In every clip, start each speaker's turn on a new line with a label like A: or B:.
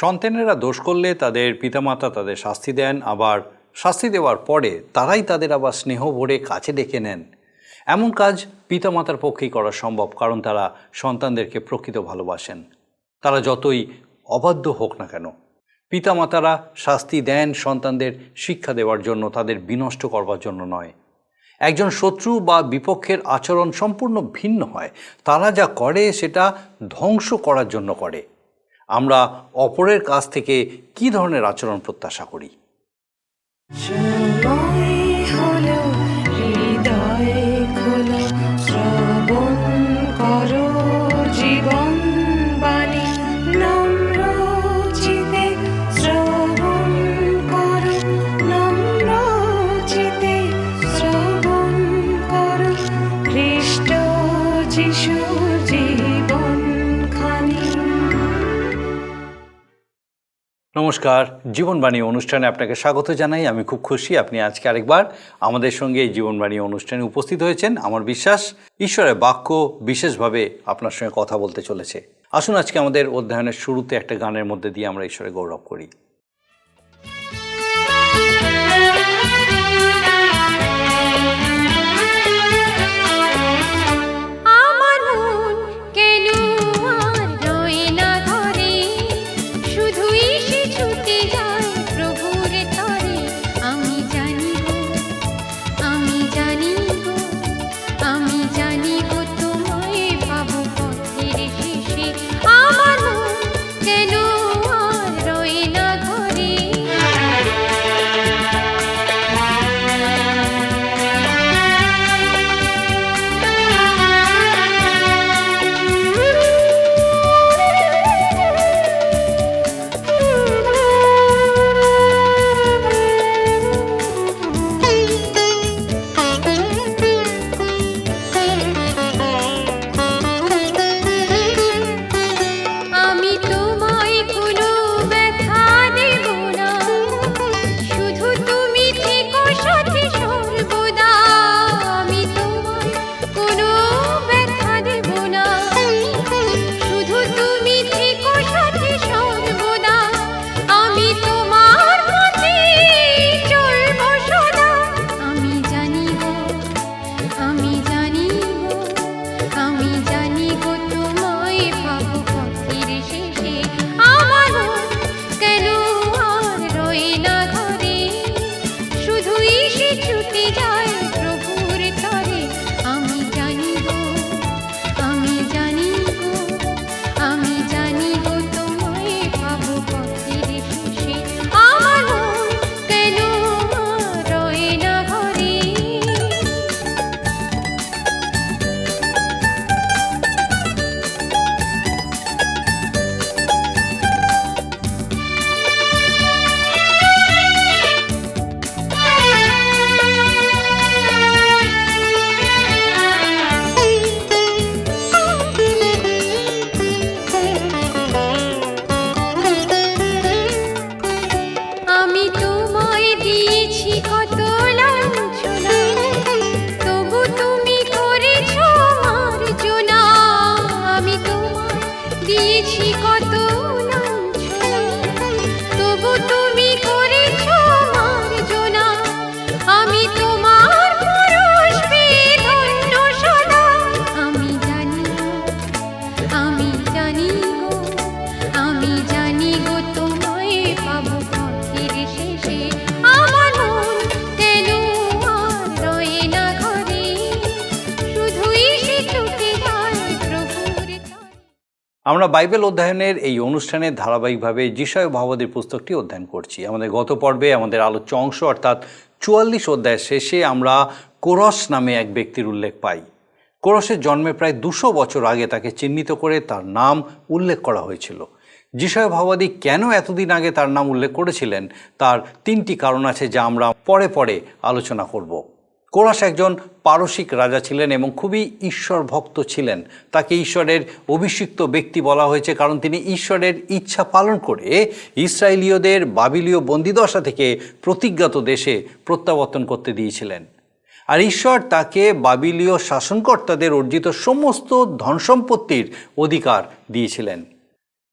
A: সন্তানেরা দোষ করলে তাদের পিতামাতা তাদের শাস্তি দেন, আবার শাস্তি দেওয়ার পরে তারাই তাদের আবার স্নেহ ভরে কাছে ডেকে নেন। এমন কাজ পিতামাতার পক্ষেই করা সম্ভব, কারণ তারা সন্তানদেরকে প্রকৃত ভালোবাসেন। তারা যতই অবাধ্য হোক না কেন, পিতামাতারা শাস্তি দেন সন্তানদের শিক্ষা দেওয়ার জন্য, তাদের বিনষ্ট করবার জন্য নয়। একজন শত্রু বা বিপক্ষের আচরণ সম্পূর্ণ ভিন্ন হয়। তারা যা করে সেটা ধ্বংস করার জন্য করে। আমরা অপরের কাছ থেকে কী ধরনের আচরণ প্রত্যাশা করি? নমস্কার, জীবনবাণী অনুষ্ঠানে আপনাকে স্বাগত জানাই। আমি খুব খুশি আপনি আজকে আরেকবার আমাদের সঙ্গে এই জীবনবাণী অনুষ্ঠানে উপস্থিত হয়েছেন। আমার বিশ্বাস ঈশ্বরের বাক্য বিশেষভাবে আপনার সঙ্গে কথা বলতে চলেছে। আসুন আজকে আমাদের অধ্যয়নের শুরুতে একটা গানের মধ্যে দিয়ে আমরা ঈশ্বরের গৌরব করি। আমরা বাইবেল অধ্যয়নের এই অনুষ্ঠানে ধারাবাহিকভাবে যিশায়া ভাববাদীর পুস্তকটি অধ্যয়ন করছি। আমাদের গত পর্বে আমাদের আলোচ্য অংশ অর্থাৎ 44 অধ্যায়ের শেষে আমরা কোরশ নামে এক ব্যক্তির উল্লেখ পাই। কোরশের জন্মে প্রায় 200 বছর আগে তাকে চিহ্নিত করে তার নাম উল্লেখ করা হয়েছিল। যিশায়া ভাববাদী কেন এতদিন আগে তার নাম উল্লেখ করেছিলেন তার 3টি কারণ আছে, যা আমরা পরে পরে আলোচনা করব। কোরশ একজন পারসিক রাজা ছিলেন এবং খুবই ঈশ্বর ভক্ত ছিলেন। তাকে ঈশ্বরের অভিষিক্ত ব্যক্তি বলা হয়েছে কারণ তিনি ঈশ্বরের ইচ্ছা পালন করে ইসরায়েলীয়দের বাবিলীয় বন্দিদশা থেকে প্রতিজ্ঞাত দেশে প্রত্যাবর্তন করতে দিয়েছিলেন। আর ঈশ্বর তাকে বাবিলীয় শাসনকর্তাদের অর্জিত সমস্ত ধনসম্পত্তির অধিকার দিয়েছিলেন।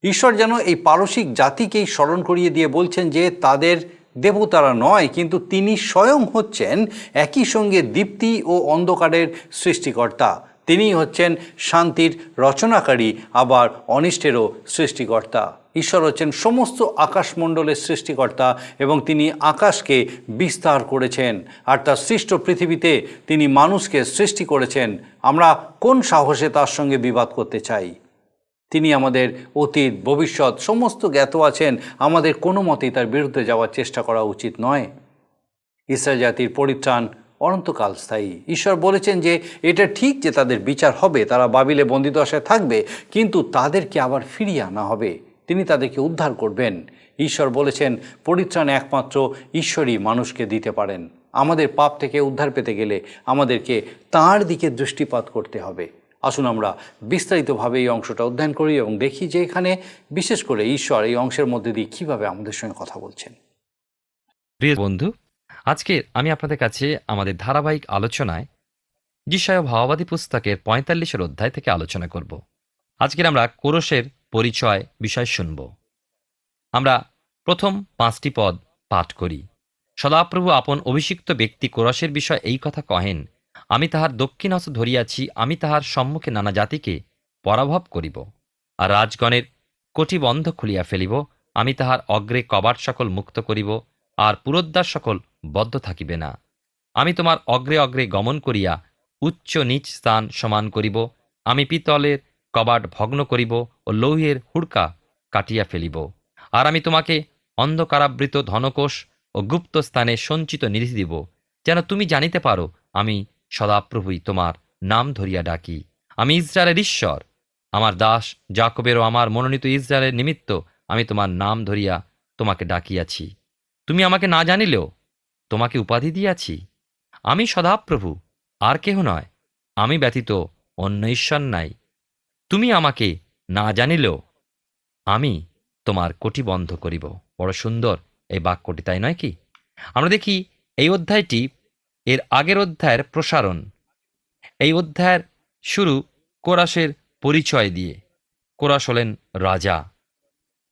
A: ঈশ্বর যেন এই পারসিক জাতিকেই স্মরণ করিয়ে দিয়ে বলছেন যে তাদের দেবতারা নয়, কিন্তু তিনি স্বয়ং হচ্ছেন একই সঙ্গে দীপ্তি ও অন্ধকারের সৃষ্টিকর্তা। তিনিই হচ্ছেন শান্তির রচনাকারী, আবার অনিষ্টেরও সৃষ্টিকর্তা। ঈশ্বর হচ্ছেন সমস্ত আকাশমণ্ডলের সৃষ্টিকর্তা এবং তিনি আকাশকে বিস্তার করেছেন, আর তার সৃষ্ট পৃথিবীতে তিনি মানুষকে সৃষ্টি করেছেন। আমরা কোন সাহসে তার সঙ্গে বিবাদ করতে চাই? তিনি আমাদের অতীত ভবিষ্যৎ সমস্ত জ্ঞাত আছেন। আমাদের কোনো মতেই তার বিরুদ্ধে যাওয়ার চেষ্টা করা উচিত নয়। ইসরায়েল জাতির পরিত্রাণ অনন্তকাল স্থায়ী। ঈশ্বর বলেছেন যে এটা ঠিক যে তাদের বিচার হবে, তারা বাবিলে বন্দিদশায় থাকবে, কিন্তু তাদেরকে আবার ফিরিয়ে আনা হবে, তিনি তাদেরকে উদ্ধার করবেন। ঈশ্বর বলেছেন পরিত্রাণ একমাত্র ঈশ্বরই মানুষকে দিতে পারেন। আমাদের পাপ থেকে উদ্ধার পেতে গেলে আমাদেরকে তাঁর দিকে দৃষ্টিপাত করতে হবে। আসুন আমরা বিস্তারিতভাবে এই অংশটা অধ্যয়ন করি এবং দেখি যে এখানে বিশেষ করে ঈশ্বর এই অংশের মধ্যে দিয়ে কীভাবে আমাদের সঙ্গে কথা বলছেন।
B: প্রিয় বন্ধু, আজকে আমি আপনাদের কাছে আমাদের ধারাবাহিক আলোচনায় যিশায়া ভাববাদী পুস্তকের ৪৫ অধ্যায় থেকে আলোচনা করব। আজকের আমরা কোরসের পরিচয় বিষয় শুনব। আমরা প্রথম ৫টি পদ পাঠ করি। সদাপ্রভু আপন অভিষিক্ত ব্যক্তি কোরসের বিষয় এই কথা কহেন, আমি তাহার দক্ষিণ হস্ত ধরিয়াছি, আমি তাহার সম্মুখে নানা জাতিকে পরাভব করিব, আর রাজগণের কটিবন্ধ খুলিয়া ফেলিব। আমি তাহার অগ্রে কবাট সকল মুক্ত করিব, আর পুরোদ্বার সকল বদ্ধ থাকিবে না। আমি তোমার অগ্রে অগ্রে গমন করিয়া উচ্চ নীচ স্থান সমান করিব। আমি পিতলের কবাট ভগ্ন করিব ও লৌহের হুড়কা কাটিয়া ফেলিব। আর আমি তোমাকে অন্ধকারাবৃত ধনকোষ ও গুপ্ত স্থানে সঞ্চিত নিধি দিব, যেন তুমি জানিতে পারো আমি সদাপ্রভুই তোমার নাম ধরিয়া ডাকি। আমি ইসরায়েলের ঈশ্বর, আমার দাস যাকবেরও আমার মনোনীত ইসরায়েলের নিমিত্ত আমি তোমার নাম ধরিয়া তোমাকে ডাকিয়াছি। তুমি আমাকে না জানিলেও তোমাকে উপাধি দিয়াছি। আমি সদাপ্রভু, আর কেহ নয়, আমি ব্যতীত অন্য ঈশ্বর নাই। তুমি আমাকে না জানিলেও আমি তোমার কোটি বন্ধ করিব। বড় সুন্দর এই বাক্যটি, তাই নয় কি? আমরা দেখি এই অধ্যায়টি এর আগের অধ্যায়ের প্রসারণ। এই অধ্যায়ের শুরু কোরাসের পরিচয় দিয়ে। কোরাস হলেন রাজা।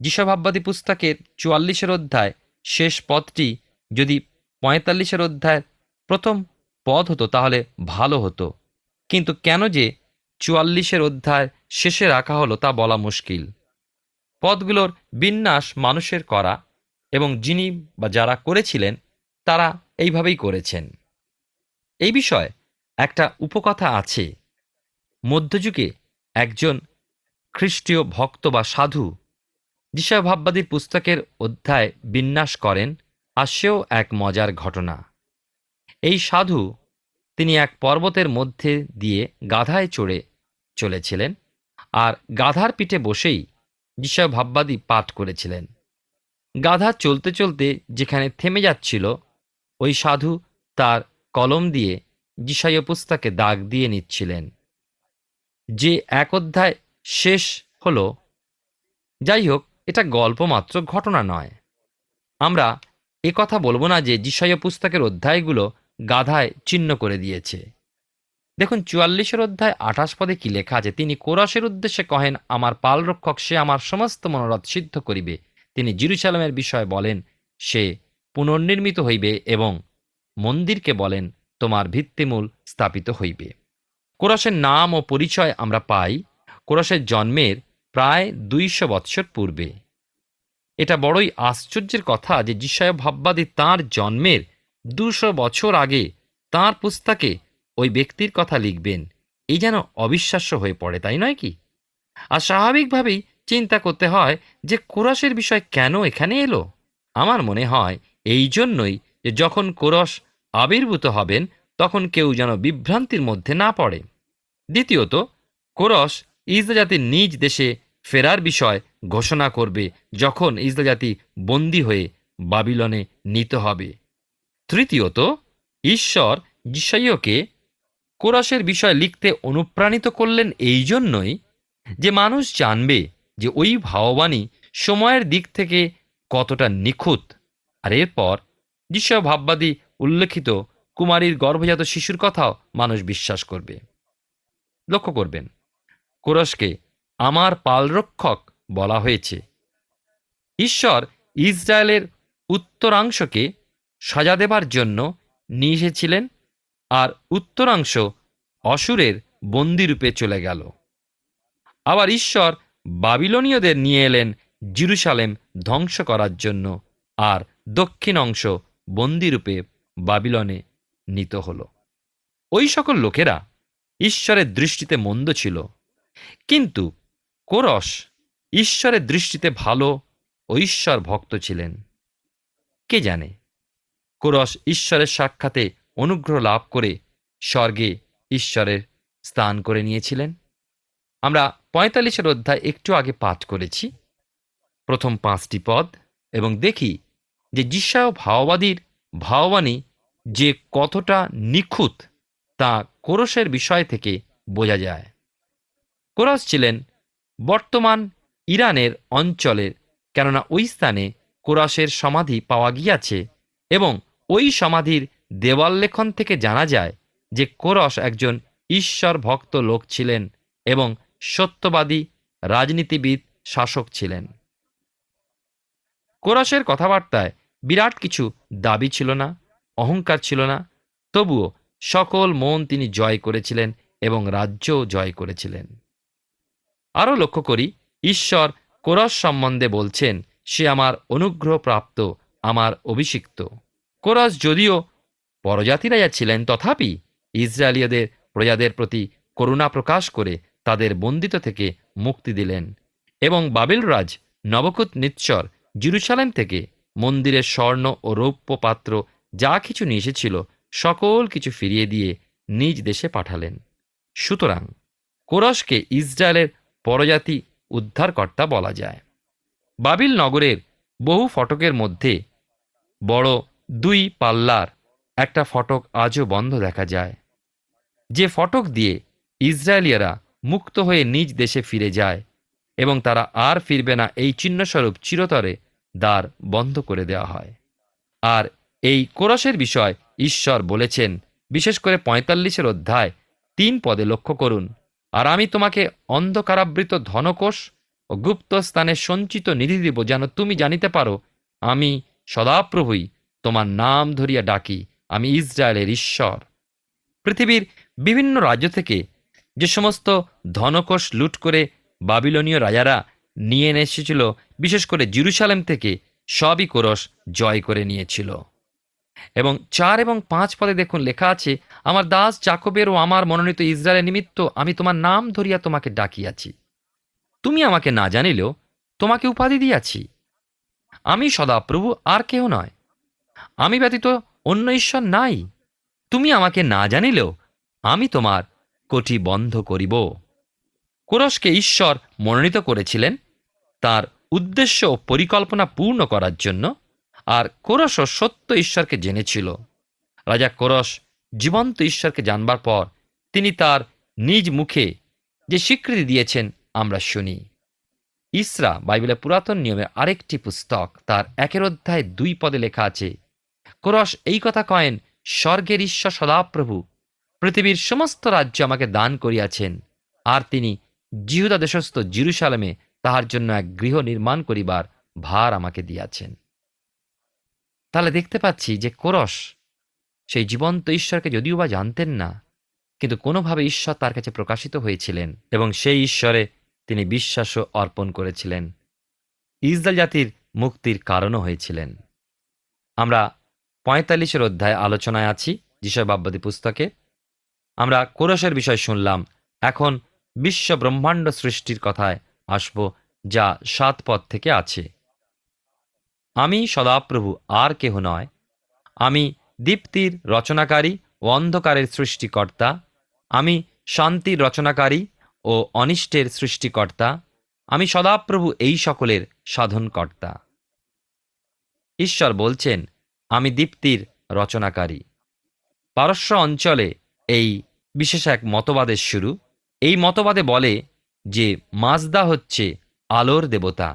B: যিশায়া ভাববাদী পুস্তকের ৪৪ অধ্যায় শেষ পদটি যদি ৪৫ অধ্যায়ের প্রথম পদ হতো তাহলে ভালো হতো, কিন্তু কেন যে ৪৪ অধ্যায় শেষে রাখা হলো তা বলা মুশকিল। পদগুলোর বিন্যাস মানুষের করা, এবং যিনি বা যারা করেছিলেন তারা এইভাবেই করেছেন। এই বিষয়ে একটা উপকথা আছে। মধ্যযুগে একজন খ্রিস্টীয় ভক্ত বা সাধু যিশায়া ভাববাদীর পুস্তকের অধ্যায় বিন্যাস করেন, আর সেও এক মজার ঘটনা। এই সাধু তিনি এক পর্বতের মধ্যে দিয়ে গাধায় চড়ে চলেছিলেন, আর গাধার পিঠে বসেই যিশায়া ভাববাদী পাঠ করেছিলেন। গাধা চলতে চলতে যেখানে থেমে যাচ্ছিল, ওই সাধু তার কলম দিয়ে যিশায়া পুস্তকে দাগ দিয়ে নিচ্ছিলেন। যে এক অধ্যায় শেষ হলো, যাই হোক, এটা গল্প মাত্র, ঘটনা নয়। আমরা কথা বলবো না যে যিশায়া পুস্তকের অধ্যায়গুলো গাধায় চিহ্ন করে দিয়েছে। দেখুন ৪৪ অধ্যায় ২৮ পদে কি লেখা আছে। তিনি কোরাসের উদ্দেশ্যে কহেন, আমার পালরক্ষক, সে আমার সমস্ত মনোরথ সিদ্ধ করিবে। তিনি জেরুজালেমের বিষয়ে বলেন, সে পুনর্নির্মিত হইবে, এবং মন্দিরকে বলেন, তোমার ভিত্তিমূল স্থাপিত হইবে। কোরাসের নাম ও পরিচয় আমরা পাই কোরাসের জন্মের প্রায় ২০০ বৎসর পূর্বে। এটা বড়ই আশ্চর্যের কথা যে যিশায়া ভাববাদী তাঁর জন্মের ২০০ বছর আগে তাঁর পুস্তকে ওই ব্যক্তির কথা লিখবেন। এই যেন অবিশ্বাস্য হয়ে পড়ে, তাই নয় কি? আর স্বাভাবিকভাবেই চিন্তা করতে হয় যে কোরাসের বিষয় কেন এখানে এলো। আমার মনে হয় এই জন্যই যে যখন কোরস আবির্ভূত হবেন তখন কেউ যেন বিভ্রান্তির মধ্যে না পড়ে। দ্বিতীয়ত, কোরস ইসরায়েল জাতির নিজ দেশে ফেরার বিষয় ঘোষণা করবে যখন ইসরায়েল জাতি বন্দী হয়ে বাবিলনে নিত হবে। তৃতীয়ত, ঈশ্বর যিশাইয়াকে কোরাসের বিষয় লিখতে অনুপ্রাণিত করলেন এই জন্যই যে মানুষ জানবে যে ওই ভাববাণী সময়ের দিক থেকে কতটা নিখুঁত। আর এরপর যিশায়া ভাববাদী উল্লেখিত কুমারীর গর্ভজাত শিশুর কথাও মানুষ বিশ্বাস করবে। লক্ষ্য করবেন, কোরসকে আমার পালরক্ষক বলা হয়েছে। ঈশ্বর ইসরায়েলের উত্তরাংশকে সাজা দেবার জন্য নিয়ে এসেছিলেন, আর উত্তরাংশ অসুরের বন্দিরূপে চলে গেল। আবার ঈশ্বর বাবিলনীয়দের নিয়ে এলেন জেরুজালেম ধ্বংস করার জন্য, আর দক্ষিণ অংশ বন্দিরূপে বাবিলনে নীত হল। ওই সকল লোকেরা ঈশ্বরের দৃষ্টিতে মন্দ ছিল, কিন্তু কোরশ ঈশ্বরের দৃষ্টিতে ভালো ও ঈশ্বর ভক্ত ছিলেন। কে জানে, কোরশ ঈশ্বরের সাক্ষাতে অনুগ্রহ লাভ করে স্বর্গে ঈশ্বরের স্থান করে নিয়েছিলেন। আমরা ৪৫ অধ্যায় একটু আগে পাঠ করেছি, প্রথম 5টি পদ, এবং দেখি যে যিশায় ভাওবাদীর ভাববাণী যে কতটা নিখুঁত তা কোরশের বিষয় থেকে বোঝা যায়। কোরশ ছিলেন বর্তমান ইরানের অঞ্চলের, কেননা ওই স্থানে কোরশের সমাধি পাওয়া গিয়াছে, এবং ওই সমাধির দেওয়াললেখন থেকে জানা যায় যে কোরশ একজন ঈশ্বর ভক্ত লোক ছিলেন এবং সত্যবাদী রাজনীতিবিদ শাসক ছিলেন। কোরশের কথাবার্তায় বিরাট কিছু দাবি ছিল না, অহংকার ছিল না, তবুও সকল মন তিনি জয় করেছিলেন এবং রাজ্যও জয় করেছিলেন। আরও লক্ষ্য করি, ঈশ্বর কোরশ সম্বন্ধে বলছেন, সে আমার অনুগ্রহপ্রাপ্ত, আমার অভিষিক্ত। কোরশ যদিও পরজাতি রাজা ছিলেন, তথাপি ইসরায়েলীয়দের প্রজাদের প্রতি করুণা প্রকাশ করে তাদের বন্দিত থেকে মুক্তি দিলেন, এবং বাবেল রাজ নবকুদনেচ্ছর জেরুজালেম থেকে মন্দিরের স্বর্ণ ও রৌপ্য পাত্র যা কিছু নিয়ে এসেছিল সকল কিছু ফিরিয়ে দিয়ে নিজ দেশে পাঠালেন। সুতরাং কোরশকে ইসরায়েলের পরজাতি উদ্ধারকর্তা বলা যায়। বাবিল নগরের বহু ফটকের মধ্যে বড় 2 পাল্লার একটা ফটক আজও বন্ধ দেখা যায়, যে ফটক দিয়ে ইসরায়েলীয়রা মুক্ত হয়ে নিজ দেশে ফিরে যায় এবং তারা আর ফিরবে না, এই চিহ্নস্বরূপ চিরতরে দ্বার বন্ধ করে দেওয়া হয়। আর এই কোরশের বিষয় ঈশ্বর বলেছেন, বিশেষ করে ৪৫ অধ্যায় 3 পদে লক্ষ্য করুন, আর আমি তোমাকে অন্ধকারাবৃত ধনকোষ ও গুপ্ত স্থানে সঞ্চিত নিধি দিব, যেন তুমি জানিতে পারো আমি সদাপ্রভুই তোমার নাম ধরিয়া ডাকি, আমি ইসরায়েলের ঈশ্বর। পৃথিবীর বিভিন্ন রাজ্য থেকে যে সমস্ত ধনকোষ লুট করে বাবিলনীয় রাজারা নিয়ে এসেছিল, বিশেষ করে জেরুজালেম থেকে, সবই কোরশ জয় করে নিয়েছিল। এবং 4 এবং 5 পদে দেখুন লেখা আছে, আমার দাস যাকবের ও আমার মনোনীত ইসরায়েলের নিমিত্ত আমি তোমার নাম ধরিয়া তোমাকে ডাকিয়াছি। তুমি আমাকে না জানিলেও তোমাকে উপাধি দিয়াছি, আমি সদাপ্রভু, আর কেহ নয়, আমি ব্যতীত অন্য ঈশ্বর নাই। তুমি আমাকে না জানিলেও আমি তোমার কটি বন্ধ করিব। কোরশকে ঈশ্বর মনোনীত করেছিলেন তার উদ্দেশ্য ও পরিকল্পনা পূর্ণ করার জন্য, আর কোরশও সত্য ঈশ্বরকে জেনেছিল। রাজা কোরশ জীবন্ত ঈশ্বরকে জানবার পর তিনি তার নিজ মুখে যে স্বীকৃতি দিয়েছেন আমরা শুনি। ইসরা বাইবেলের পুরাতন নিয়মের আরেকটি পুস্তক, তার 1 অধ্যায় 2 পদে লেখা আছে, কোরশ এই কথা কয়েন, স্বর্গের ঈশ্বর সদাপ্রভু পৃথিবীর সমস্ত রাজ্য আমাকে দান করিয়াছেন, আর তিনি জিহুদা দেশস্থ জেরুজালেমে তাহার জন্য এক গৃহ নির্মাণ করিবার ভার আমাকে দিয়াছেন। তাহলে দেখতে পাচ্ছি যে কোরশ সেই জীবন্ত ঈশ্বরকে যদিও বা জানতেন না, কিন্তু কোনোভাবে ঈশ্বর তার কাছে প্রকাশিত হয়েছিলেন এবং সেই ঈশ্বরে তিনি বিশ্বাসও অর্পণ করেছিলেন, ইসরায়েল জাতির মুক্তির কারণও হয়েছিলেন। আমরা ৪৫ অধ্যায় আলোচনায় আছি যিশায় ভাববাদী পুস্তকে। আমরা কোরশের বিষয় শুনলাম, এখন বিশ্ব ব্রহ্মাণ্ড সৃষ্টির কথায় আসব, যা 7 পদ থেকে আছে। আমি সদাপ্রভু, আর কেহ নয়, আমি দীপ্তির রচনাকারী ও অন্ধকারের সৃষ্টিকর্তা, আমি শান্তির রচনাকারী ও অনিষ্টের সৃষ্টিকর্তা, আমি সদাপ্রভু এই সকলের সাধনকর্তা। ঈশ্বর বলছেন, আমি দীপ্তির রচনাকারী। পারস্য অঞ্চলে এই বিশেষ এক মতবাদের শুরু। এই মতবাদে বলে যে মাজদা হচ্ছে আলোর দেবতা।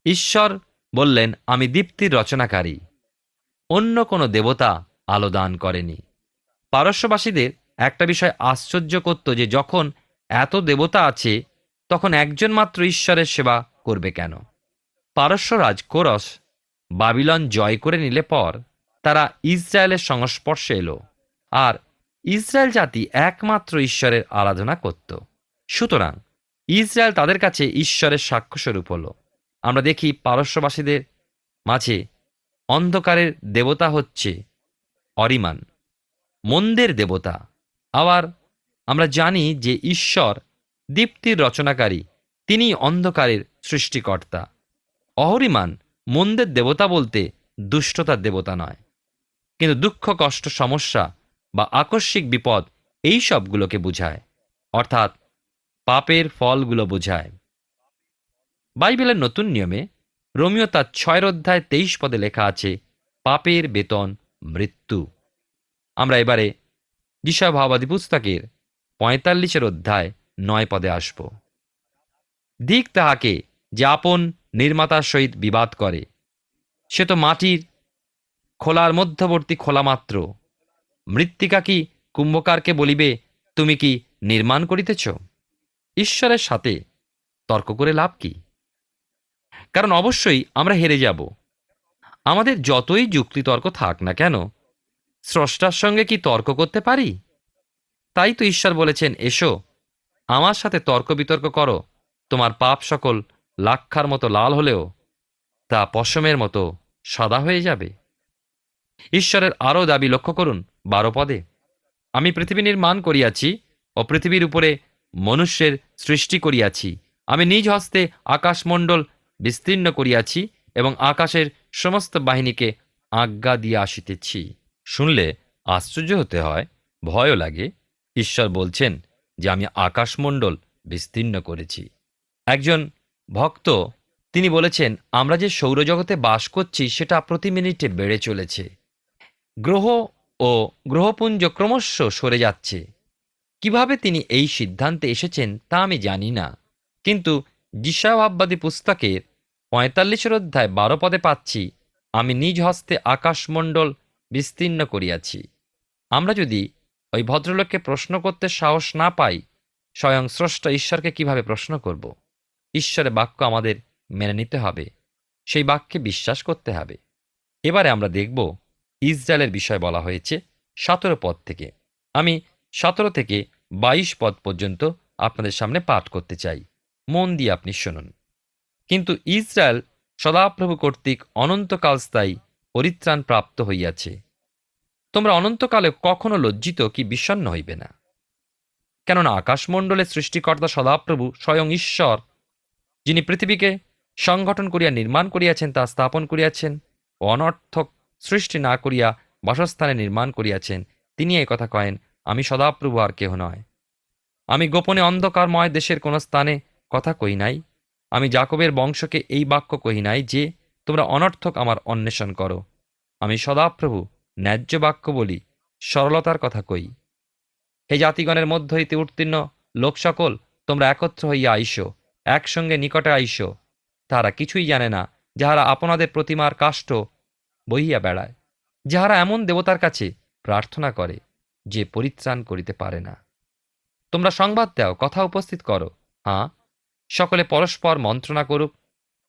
B: ঈশ্বর বললেন, আমি দীপ্তির রচনাকারী, অন্য কোনো দেবতা আলো দান করেনি। পারস্যবাসীদের একটা বিষয় আশ্চর্য করত যে যখন এত দেবতা আছে, তখন একজন মাত্র ঈশ্বরের সেবা করবে কেন? পারস্যরাজ কোরস বাবিলন জয় করে নিলে পর তারা ইসরায়েলের সংস্পর্শে এলো, আর ইসরায়েল জাতি একমাত্র ঈশ্বরের আরাধনা করত। সুতরাং ইসরায়েল তাদের কাছে ঈশ্বরের সাক্ষ্যস্বরূপ হল। আমরা দেখি পারস্যবাসীদের মাঝে অন্ধকারের দেবতা হচ্ছে অরিমান, মন্দের দেবতা। আবার আমরা জানি যে ঈশ্বর দীপ্তির রচনাকারী, তিনি অন্ধকারের সৃষ্টিকর্তা। অহরিমান মন্দের দেবতা বলতে দুষ্টতার দেবতা নয়, কিন্তু দুঃখ, কষ্ট, সমস্যা বা আকস্মিক বিপদ এই সবগুলোকে বোঝায়, অর্থাৎ পাপের ফলগুলো বোঝায়। বাইবেলের নতুন নিয়মে রোমিও তার 6 অধ্যায় 23 পদে লেখা আছে, পাপের বেতন মৃত্যু। আমরা এবারে যিশয়া ভাববাদী পুস্তকের 45 অধ্যায় 9 পদে আসব। দিক তাহাকে যে আপন নির্মাতার সহিত বিবাদ করে, সে তো মাটির খোলার মধ্যবর্তী খোলা মাত্র। মৃত্তিকা কি কুম্ভকারকে বলিবে, তুমি কি নির্মাণ করিতেছ? ঈশ্বরের সাথে তর্ক করে লাভ কি? কারণ অবশ্যই আমরা হেরে যাব। আমাদের যতই যুক্তিতর্ক থাক না কেন, স্রষ্টার সঙ্গে কি তর্ক করতে পারি? তাই তো ঈশ্বর বলেছেন, এসো আমার সাথে তর্ক বিতর্ক করো। তোমার পাপ সকল লাক্ষার মতো লাল হলেও তা পশমের মতো সাদা হয়ে যাবে। ঈশ্বরের আরও দাবি লক্ষ্য করুন 12 পদে, আমি পৃথিবী নির্মাণ করিয়াছি ও পৃথিবীর উপরে মনুষ্যের সৃষ্টি করিয়াছি। আমি নিজ হস্তে আকাশমণ্ডল বিস্তীর্ণ করিয়াছি এবং আকাশের সমস্ত বাহিনীকে আজ্ঞা দিয়ে আসিতেছি। শুনলে আশ্চর্য হতে হয়, ভয়ও লাগে। ঈশ্বর বলছেন যে আমি আকাশমণ্ডল বিস্তীর্ণ করেছি। একজন ভক্ত তিনি বলেছেন, আমরা যে সৌরজগতে বাস করছি সেটা প্রতি মিনিটে বেড়ে চলেছে। গ্রহ ও গ্রহপুঞ্জ ক্রমশ সরে যাচ্ছে। কিভাবে তিনি এই সিদ্ধান্তে এসেছেন তা আমি জানি না, কিন্তু যিশয়া ভাববাদী পুস্তকের 45 অধ্যায় 12 পদে পাচ্ছি, আমি নিজ হস্তে আকাশমণ্ডল বিস্তীর্ণ করিয়াছি। আমরা যদি ওই ভদ্রলোককে প্রশ্ন করতে সাহস না পাই, স্বয়ং স্রষ্টা ঈশ্বরকে কিভাবে প্রশ্ন করব? ঈশ্বরের বাক্য আমাদের মেনে নিতে হবে, সেই বাক্যে বিশ্বাস করতে হবে। এবারে আমরা দেখব ইসরায়েলের বিষয় বলা হয়েছে 17 পদ থেকে। আমি 17 থেকে 22 পদ পর্যন্ত আপনাদের সামনে পাঠ করতে চাই, মন দিয়ে আপনি শুনুন। কিন্তু ইসরায়েল সদাপ্রভু কর্তৃক অনন্তকাল স্থায়ী পরিত্রাণ প্রাপ্ত হইয়াছে। তোমরা অনন্তকালে কখনো লজ্জিত কি বিষণ্ণ হইবে না, কেননা আকাশমণ্ডলের সৃষ্টিকর্তা সদাপ্রভু স্বয়ং ঈশ্বর, যিনি পৃথিবীকে সংগঠন করিয়া নির্মাণ করিয়াছেন, তা স্থাপন করিয়াছেন ও অনর্থক সৃষ্টি না করিয়া বাসস্থানে নির্মাণ করিয়াছেন, তিনি এই কথা কয়েন, আমি সদাপ্রভু আর কেহ নয়। আমি গোপনে অন্ধকারময় দেশের কোন স্থানে কথা কই নাই। আমি যাকবের বংশকে এই বাক্য কহি নাই যে, তোমরা অনর্থক আমার অন্বেষণ করো। আমি সদাপ্রভু ন্যায্য বাক্য বলি, সরলতার কথা কই। হে জাতিগণের মধ্য হইতে উত্তীর্ণ লোক সকল, তোমরা একত্র হইয়া আইসো, একসঙ্গে নিকটে আইসো। তাহারা কিছুই জানে না, যাহারা আপনাদের প্রতিমার কাষ্ঠ বহিয়া বেড়ায়, যাহারা এমন দেবতার কাছে প্রার্থনা করে যে পরিত্রাণ করিতে পারে না। তোমরা সংবাদ দাও, কথা উপস্থিত করো। হ্যাঁ, সকলে পরস্পর মন্ত্রণা করুক।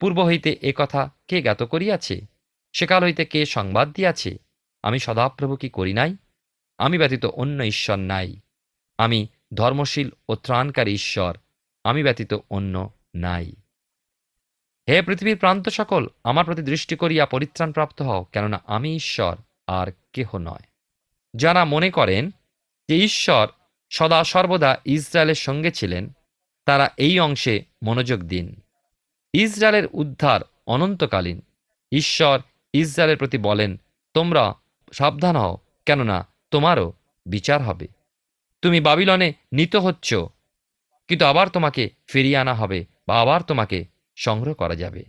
B: পূর্ব হইতে এ কথা কে জ্ঞাত করিয়াছে? সেকাল হইতে কে সংবাদ দিয়াছে? আমি সদাপ্রভু কি করি নাই? আমি ব্যতীত অন্য ঈশ্বর নাই। আমি ধর্মশীল ও ত্রাণকারী ঈশ্বর, আমি ব্যতীত অন্য নাই। হে পৃথিবীর প্রান্ত সকল, আমার প্রতি দৃষ্টি করিয়া পরিত্রাণ প্রাপ্ত হও, কেননা আমি ঈশ্বর আর কেহ নয়। যারা মনে করেন যে ঈশ্বর সদা সর্বদা ইসরায়েলের সঙ্গে ছিলেন, তারা এই অংশে মনোযোগ দিন। ইসরায়েলের উদ্ধার অনন্তকালীন। ঈশ্বর ইসরায়েলের প্রতি বলেন, তোমরা সাবধান হও, কেননা তোমারও বিচার হবে। তুমি বাবিলনে নিত হচ্ছ, কিন্তু আবার তোমাকে ফিরিয়ে আনা হবে, বা আবার তোমাকে সংগ্রহ করা যাবে।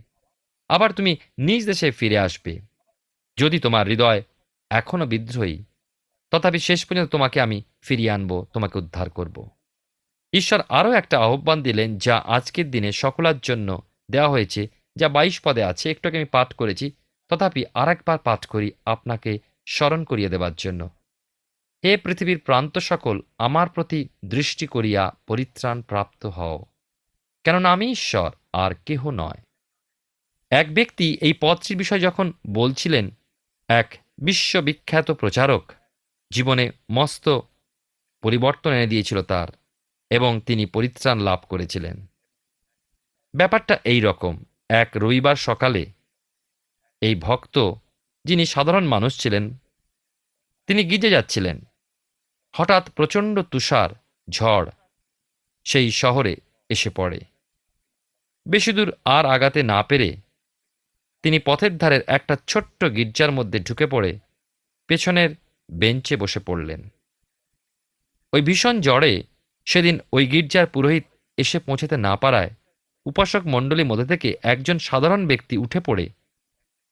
B: আবার তুমি নিজ দেশে ফিরে আসবে। যদি তোমার হৃদয় এখনো বিদ্রোহী, তথাপি শেষ পর্যন্ত তোমাকে আমি ফিরিয়ে আনবো, তোমাকে উদ্ধার করব। ঈশ্বর আরও একটা আহ্বান দিলেন, যা আজকের দিনে সকলের জন্য দেওয়া হয়েছে, যা 22 পদে আছে। একটু আমি পাঠ করেছি, তথাপি আর একবার পাঠ করি আপনাকে স্মরণ করিয়ে দেবার জন্য। হে পৃথিবীর প্রান্ত সকল, আমার প্রতি দৃষ্টি করিয়া পরিত্রাণ প্রাপ্ত হও। কেননা আমি ঈশ্বর আর কেহ নয়। এক ব্যক্তি এই পদটির বিষয় যখন বলছিলেন, এক বিশ্ববিখ্যাত প্রচারক জীবনে মস্ত পরিবর্তন এনে দিয়েছিল তার, এবং তিনি পরিত্রাণ লাভ করেছিলেন। ব্যাপারটা এই রকম। এক রবিবার সকালে এই ভক্ত, যিনি সাধারণ মানুষ ছিলেন, তিনি গির্জে যাচ্ছিলেন। হঠাৎ প্রচণ্ড তুষার ঝড় সেই শহরে এসে পড়ে। বেশি দূর আর আগাতে না পেরে তিনি পথের ধারের একটা ছোট্ট গির্জার মধ্যে ঢুকে পড়ে পেছনের বেঞ্চে বসে পড়লেন। ওই ভীষণ ঝড়ে সেদিন ওই গির্জার পুরোহিত এসে পৌঁছাতে না পারায় উপাসক মণ্ডলীর মধ্যে থেকে একজন সাধারণ ব্যক্তি উঠে পড়ে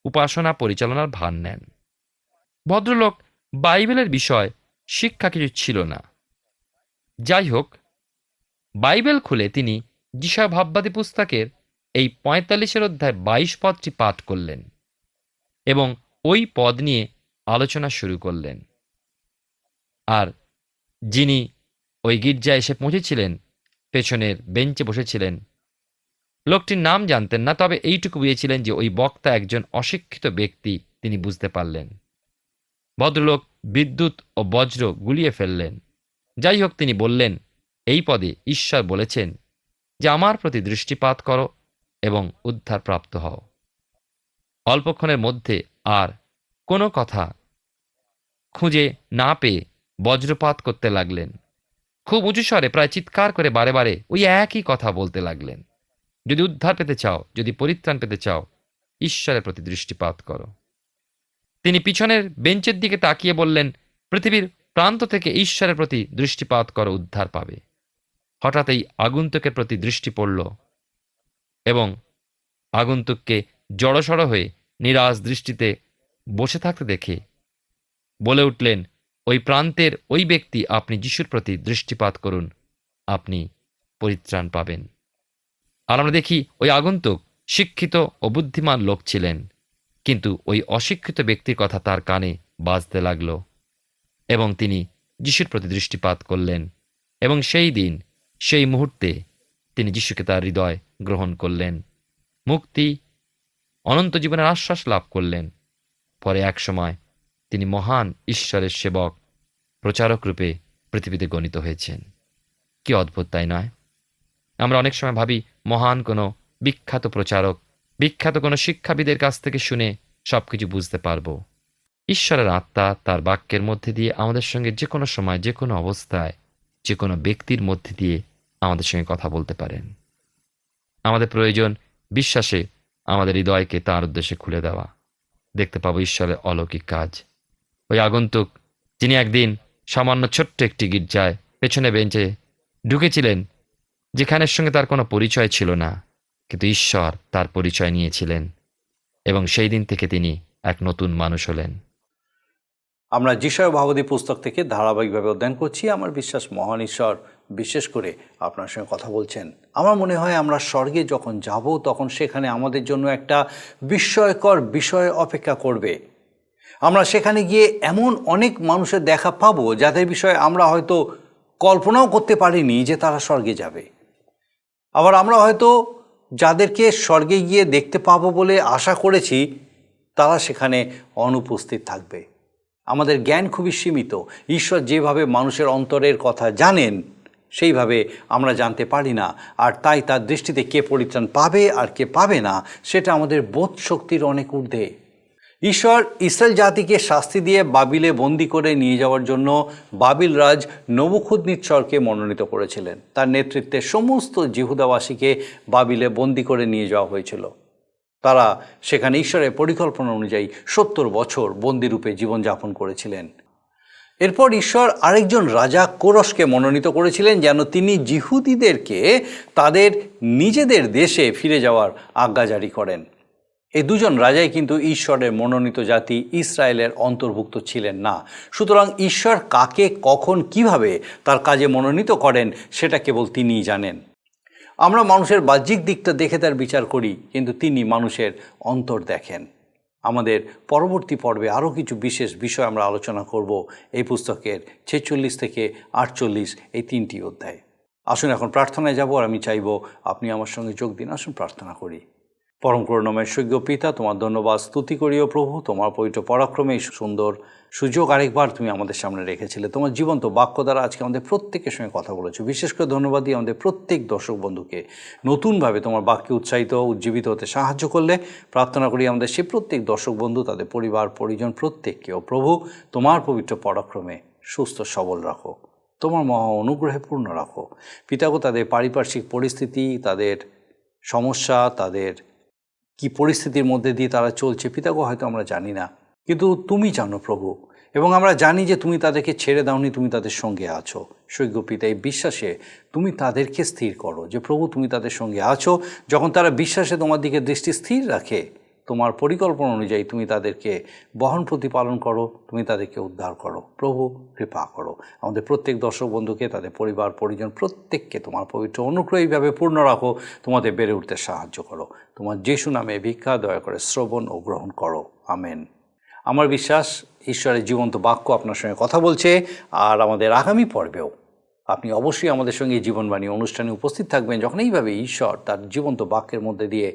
B: উপাসনা পরিচালনার ভার নেন। ভদ্রলোক বাইবেলের বিষয় শিক্ষা কিছু ছিল না। যাই হোক, বাইবেল খুলে তিনি যিশায়া ভাববাদী পুস্তকের এই ৪৫ অধ্যায় ২২ পদটি পাঠ করলেন এবং ওই পদ নিয়ে আলোচনা শুরু করলেন। আর যিনি ওই গির্জায় এসে পৌঁছেছিলেন, পেছনের বেঞ্চে বসেছিলেন, লোকটির নাম জানতেন না, তবে এইটুকু বুঝেছিলেন যে ওই বক্তা একজন অশিক্ষিত ব্যক্তি, তিনি বুঝতে পারলেন। ভদ্রলোক বিদ্যুৎ ও বজ্র গুলিয়ে ফেললেন। যাই হোক, তিনি বললেন, এই পদে ঈশ্বর বলেছেন যে আমার প্রতি দৃষ্টিপাত করো এবং উদ্ধার প্রাপ্ত হও। অল্পক্ষণের মধ্যে আর কোনো কথা খুঁজে না পেয়ে বজ্রপাত করতে লাগলেন। খুব উঁচু স্বরে প্রায় চিৎকার করে বারে বারে ওই একই কথা বলতে লাগলেন, যদি উদ্ধার পেতে চাও, যদি পরিত্রাণ পেতে চাও, ঈশ্বরের প্রতি দৃষ্টিপাত করো। তিনি পিছনের বেঞ্চের দিকে তাকিয়ে বললেন, পৃথিবীর প্রান্ত থেকে ঈশ্বরের প্রতি দৃষ্টিপাত করো, উদ্ধার পাবে। হঠাৎ এই আগন্তুকের প্রতি দৃষ্টি পড়ল এবং আগন্তুককে জড়সড় হয়ে নিরাশ দৃষ্টিতে বসে থাকতে দেখে বলে উঠলেন, ওই প্রান্তের ওই ব্যক্তি, আপনি যিশুর প্রতি দৃষ্টিপাত করুন, আপনি পরিত্রাণ পাবেন। আর আমরা দেখি ওই আগন্তুক শিক্ষিত ও বুদ্ধিমান লোক ছিলেন, কিন্তু ওই অশিক্ষিত ব্যক্তির কথা তার কানে বাজতে লাগল এবং তিনি যিশুর প্রতি দৃষ্টিপাত করলেন এবং সেই দিন, সেই মুহূর্তে তিনি যিশুকে তার হৃদয় গ্রহণ করলেন, মুক্তি, অনন্ত জীবনের আশ্বাস লাভ করলেন। পরে এক সময় তিনি মহান ঈশ্বরের সেবক, প্রচারক রূপে পৃথিবীতে গণিত হয়েছেন। কি অদ্ভুত, তাই নয়? আমরা অনেক সময় ভাবি মহান কোনো বিখ্যাত প্রচারক, বিখ্যাত কোনো শিক্ষাবিদের কাছ থেকে শুনে সব কিছু বুঝতে পারব। ঈশ্বরের আত্মা তার বাক্যের মধ্যে দিয়ে আমাদের সঙ্গে যে কোনো সময়, যে কোনো অবস্থায়, যে কোনো ব্যক্তির মধ্যে দিয়ে আমাদের সঙ্গে কথা বলতে পারেন। আমাদের প্রয়োজন বিশ্বাসে আমাদের হৃদয়কে তার উদ্দেশ্যে খুলে দেওয়া। দেখতে পাবো ঈশ্বরের অলৌকিক কাজ। ওই আগন্তুক, যিনি একদিন সামান্য ছোট্ট একটি গির্জায় পেছনে বেঞ্চে ঢুকেছিলেন, যেখানের সঙ্গে তার কোনো পরিচয় ছিল না, কিন্তু ঈশ্বর তার পরিচয় নিয়েছিলেন এবং সেই দিন থেকে তিনি এক নতুন মানুষ হলেন।
A: আমরা যিশায়া ভাববাদী পুস্তক থেকে ধারাবাহিকভাবে অধ্যয়ন করছি। আমার বিশ্বাস মহান ঈশ্বর বিশেষ করে আপনার সঙ্গে কথা বলছেন। আমার মনে হয় আমরা স্বর্গে যখন যাব, তখন সেখানে আমাদের জন্য একটা বিস্ময়কর বিষয় অপেক্ষা করবে। আমরা সেখানে গিয়ে এমন অনেক মানুষের দেখা পাবো যাদের বিষয়ে আমরা হয়তো কল্পনাও করতে পারিনি যে তারা স্বর্গে যাবে। আবার আমরা হয়তো যাদেরকে স্বর্গে গিয়ে দেখতে পাবো বলে আশা করেছি, তারা সেখানে অনুপস্থিত থাকবে। আমাদের জ্ঞান খুবই সীমিত। ঈশ্বর যেভাবে মানুষের অন্তরের কথা জানেন, সেইভাবে আমরা জানতে পারি না। আর তাই তার দৃষ্টিতে কে পরিত্রাণ পাবে আর কে পাবে না, সেটা আমাদের বোধ শক্তির অনেক ঊর্ধ্বে। ঈশ্বর ইসরায়েল জাতিকে শাস্তি দিয়ে বাবিলে বন্দি করে নিয়ে যাওয়ার জন্য বাবিল রাজ নবুখুদনিৎসরকে মনোনীত করেছিলেন। তার নেতৃত্বে সমস্ত জিহুদাবাসীকে বাবিলে বন্দি করে নিয়ে যাওয়া হয়েছিল। তারা সেখানে ঈশ্বরের পরিকল্পনা অনুযায়ী ৭০ বছর বন্দিরূপে জীবনযাপন করেছিলেন। এরপর ঈশ্বর আরেকজন রাজা কোরশকে মনোনীত করেছিলেন যেন তিনি জিহুদীদেরকে তাদের নিজেদের দেশে ফিরে যাওয়ার আজ্ঞা জারি করেন। এই দুজন রাজাই কিন্তু ঈশ্বরের মনোনীত জাতি ইসরায়েলের অন্তর্ভুক্ত ছিলেন না। সুতরাং ঈশ্বর কাকে কখন কিভাবে তার কাজে মনোনীত করেন, সেটা কেবল তিনিই জানেন। আমরা মানুষের বাহ্যিক দিকটা দেখে তার বিচার করি, কিন্তু তিনি মানুষের অন্তর দেখেন। আমাদের পরবর্তী পর্বে আরও কিছু বিশেষ বিষয় আমরা আলোচনা করব এই পুস্তকের ৪৬ থেকে ৪৮ এই ৩টি অধ্যায়। আসুন এখন প্রার্থনায় যাব, আর আমি চাইব আপনি আমার সঙ্গে যোগ দিন। আসুন প্রার্থনা করি। পরম করুণাময় স্বর্গ পিতা, তোমার ধন্যবাদ স্তুতি করিও প্রভু। তোমার পবিত্র পরাক্রমে এই সুন্দর সুযোগ আরেকবার তুমি আমাদের সামনে রেখেছিলে। তোমার জীবন্ত বাক্য দ্বারা আজকে আমাদের প্রত্যেকের সঙ্গে কথা বলেছো। বিশেষ করে ধন্যবাদ দিই আমাদের প্রত্যেক দর্শক বন্ধুকে নতুনভাবে তোমার বাক্যে উৎসাহিত উজ্জীবিত হতে সাহায্য করলে। প্রার্থনা করি আমাদের সে প্রত্যেক দর্শক বন্ধু, তাদের পরিবার পরিজন প্রত্যেককেও প্রভু তোমার পবিত্র পরাক্রমে সুস্থ সবল রাখো, তোমার মহা অনুগ্রহে পূর্ণ রাখো। পিতাগো, তাদের পারিপার্শ্বিক পরিস্থিতি, তাদের সমস্যা, তাদের কি পরিস্থিতির মধ্যে দিয়ে তারা চলছে পিতাগো হয়তো আমরা জানি না, কিন্তু তুমি জানো প্রভু, এবং আমরা জানি যে তুমি তাদেরকে ছেড়ে দাওনি, তুমি তাদের সঙ্গে আছো। স্বর্গীয় পিতা, এই বিশ্বাসে তুমি তাদেরকে স্থির করো যে প্রভু তুমি তাদের সঙ্গে আছো। যখন তারা বিশ্বাসে তোমার দিকে দৃষ্টি স্থির রাখে, তোমার পরিকল্পনা অনুযায়ী তুমি তাদেরকে বহন প্রতিপালন করো, তুমি তাদেরকে উদ্ধার করো। প্রভু কৃপা করো আমাদের প্রত্যেক দর্শক বন্ধুকে, তাদের পরিবার পরিজন প্রত্যেককে তোমার পবিত্র অনুগ্রহ এইভাবে পূর্ণ রাখো, তোমাদের বেড়ে উঠতে সাহায্য করো। তোমার যিশু নামে ভিক্ষা দয়া করে শ্রবণ ও গ্রহণ করো, আমেন। আমার বিশ্বাস ঈশ্বরের জীবন্ত বাক্য আপনার সঙ্গে কথা বলছে, আর আমাদের আগামী পর্বেও আপনি অবশ্যই আমাদের সঙ্গে এই জীবনবাণী অনুষ্ঠানে উপস্থিত থাকবেন, যখন এইভাবে ঈশ্বর তার জীবন্ত বাক্যের মধ্যে দিয়ে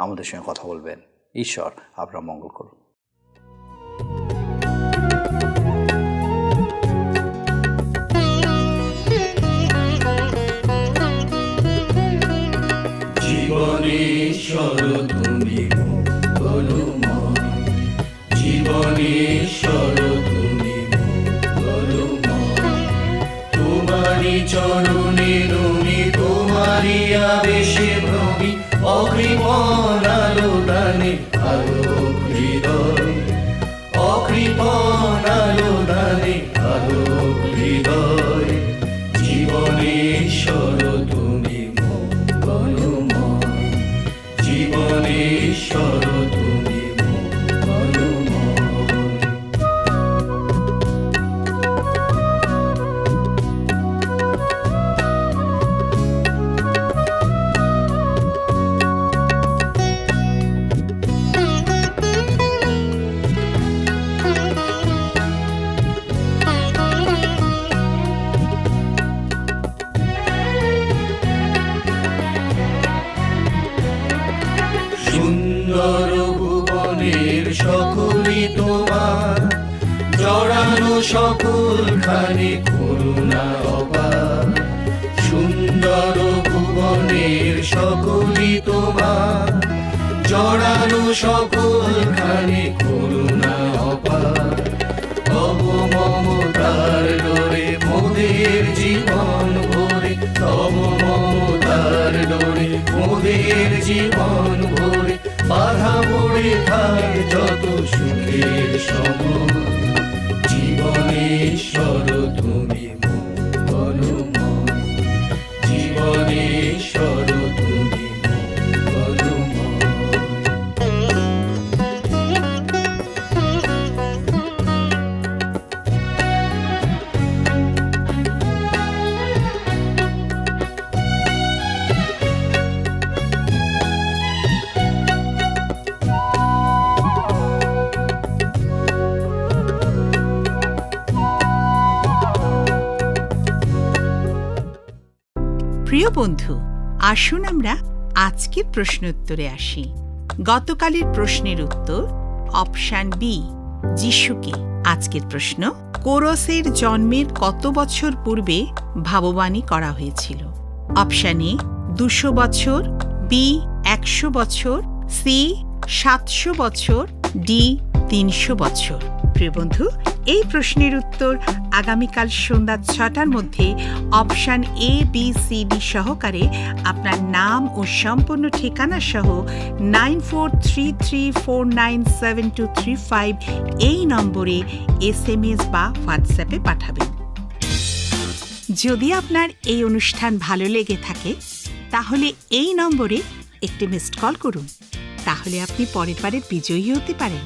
A: আমাদের সঙ্গে কথা বলবেন। ঈশ্বর আপনার মঙ্গল করুন।
C: জীবনেশ্বর তুমি মঙ্গলময়, জীবনেশ্বর তুমি মঙ্গলময়। তোমারি চরণে রমি, তোমারি আবেশে ভ্রমি, অকৃপণ আলো দানে আলো হৃদয়, অকৃপণ আলো দানে আলো হৃদয়। জীবনেশ্বর তুমি মঙ্গলময়, জীবনেশ্বর তুমি মঙ্গলময়। সুন্দর ভুবনের সকলই তোমার, জড়ানো সকলখানে করুণা অপার। সুন্দর ভুবনের সকলই তোমার, জড়ানো সকলখানে করুণা অপার। তব মমতার ডোরে মোদের জীবন ভরে, তব মমতার ডোরে মোদের জীবন ভরে। বাধা পড়ে থাক যত সুখের সময়, জীবনেশ্বর তুমি মঙ্গলময়, জীবনেশ্বর তুমি মঙ্গলময়।
D: প্রিয় বন্ধু, আসুন আমরা আজকের প্রশ্নোত্তরে আসি। গতকালের প্রশ্নের উত্তর অপশন বি, যিশুকে। আজকের প্রশ্ন, কোরসের জন্মের কত বছর পূর্বে ভাববাণী করা হয়েছিল? অপশন এ 200 বছর, বি 100 বছর, সি 700 বছর, ডি 300 বছর। প্রিয় বন্ধু, এই প্রশ্নের উত্তর আগামীকাল সন্ধ্যা 6টার মধ্যে option A, B, C, D সহকারে আপনার নাম ও সম্পূর্ণ ঠিকানা সহ 9433497235 এই নম্বরে SMS বা হোয়াটসঅ্যাপে পাঠাবেন। যদি আপনার এই অনুষ্ঠান ভালো লেগে থাকে তাহলে এই নম্বরে একটি মিসড কল করুন, তাহলে আপনি পরের বারের বিজয়ী হতে পারেন।